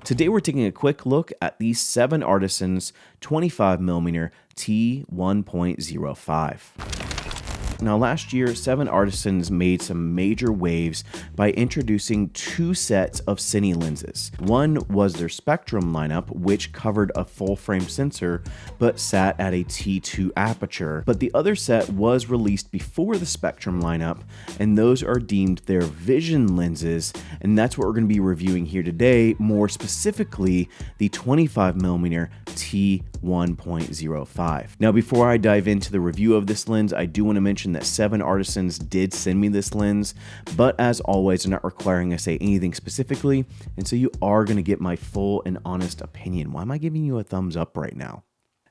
Today we're taking a quick look at the 7artisans 25mm T1.05. Now last year, 7artisans made some major waves by introducing two sets of Cine lenses. One was their Spectrum lineup, which covered a full frame sensor but sat at a T2 aperture. But the other set was released before the Spectrum lineup, and those are deemed their Vision lenses, and that's what we're going to be reviewing here today, more specifically the 25mm T1.05. Now before I dive into the review of this lens, I do want to mention that 7artisans did send me this lens, but as always, they're not requiring I say anything specifically, and so you are going to get my full and honest opinion. Why am I giving you a thumbs up right now?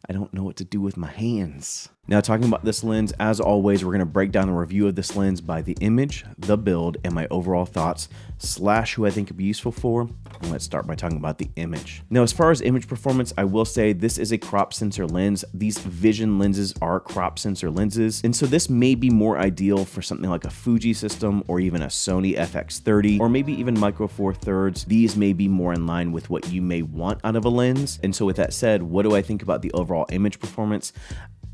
I don't know what to do with my hands. Now, talking about this lens, as always, we're going to break down the review of this lens by the image, the build, and my overall thoughts, / who I think it'd be useful for. And let's start by talking about the image. Now, as far as image performance, I will say this is a crop sensor lens. These Vision lenses are crop sensor lenses, and so this may be more ideal for something like a Fuji system or even a Sony FX30 or maybe even Micro Four Thirds. These may be more in line with what you may want out of a lens. And so with that said, what do I think about the overall image performance?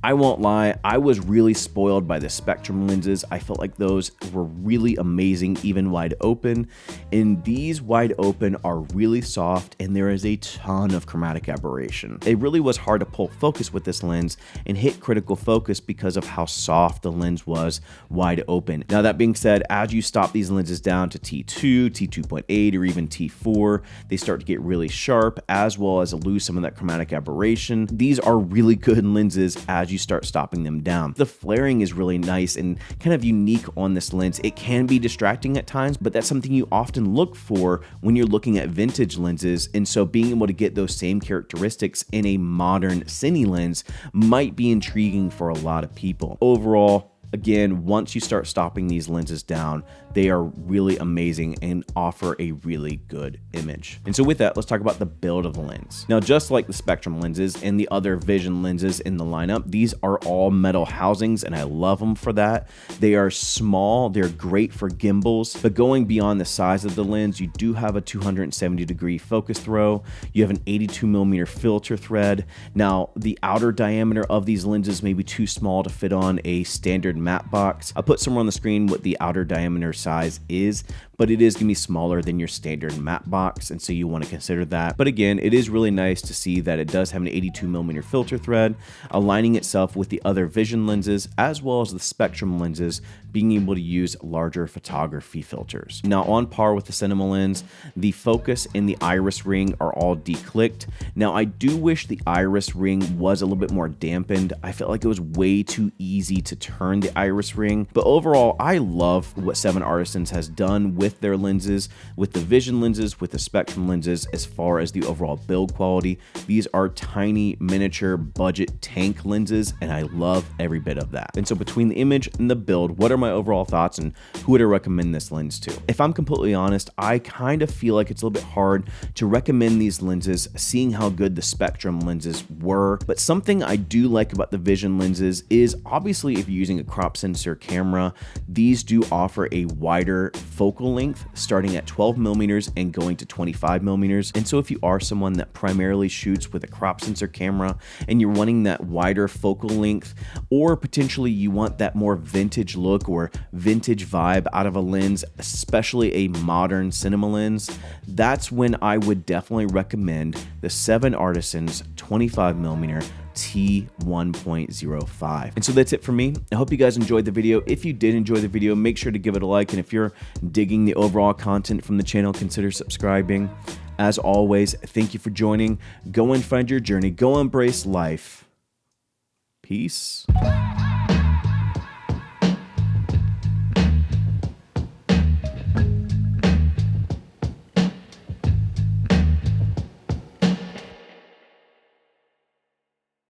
I won't lie, I was really spoiled by the Spectrum lenses. I felt like those were really amazing, even wide open. And these wide open are really soft, and there is a ton of chromatic aberration. It really was hard to pull focus with this lens and hit critical focus because of how soft the lens was wide open. Now that being said, as you stop these lenses down to T2, T2.8, or even T4, they start to get really sharp, as well as lose some of that chromatic aberration. These are really good lenses as you start stopping them down. The flaring is really nice and kind of unique on this lens. It can be distracting at times, but that's something you often look for when you're looking at vintage lenses, and so being able to get those same characteristics in a modern Cine lens might be intriguing for a lot of people. Overall, again, once you start stopping these lenses down, they are really amazing and offer a really good image. And so with that, let's talk about the build of the lens. Now, just like the Spectrum lenses and the other Vision lenses in the lineup, these are all metal housings, and I love them for that. They are small, they're great for gimbals, but going beyond the size of the lens, you do have a 270-degree focus throw. You have an 82mm filter thread. Now, the outer diameter of these lenses may be too small to fit on a standard matte box. I'll put somewhere on the screen what the outer diameter size is, but it is going to be smaller than your standard matte box, and so you want to consider that. But again, it is really nice to see that it does have an 82mm filter thread, aligning itself with the other Vision lenses, as well as the Spectrum lenses, being able to use larger photography filters. Now, on par with the cinema lens, the focus and the iris ring are all declicked. Now, I do wish the iris ring was a little bit more dampened. I felt like it was way too easy to turn the iris ring, but overall, I love what 7artisans has done with their lenses, with the Vision lenses, with the Spectrum lenses, as far as the overall build quality. These are tiny, miniature, budget tank lenses, and I love every bit of that. And so between the image and the build, what are my overall thoughts, and who would I recommend this lens to? If I'm completely honest, I kind of feel like it's a little bit hard to recommend these lenses, seeing how good the Spectrum lenses were. But something I do like about the Vision lenses is, obviously, if you're using a crop sensor camera, these do offer a wider focal length, starting at 12mm and going to 25mm. And so if you are someone that primarily shoots with a crop sensor camera and you're wanting that wider focal length, or potentially you want that more vintage look or vintage vibe out of a lens, especially a modern cinema lens, that's when I would definitely recommend the 7artisans 25mm T1.05. And so that's it for me. I hope you guys enjoyed the video. If you did enjoy the video, make sure to give it a like. And if you're digging the overall content from the channel, consider subscribing. As always, thank you for joining. Go and find your journey. Go embrace life. Peace.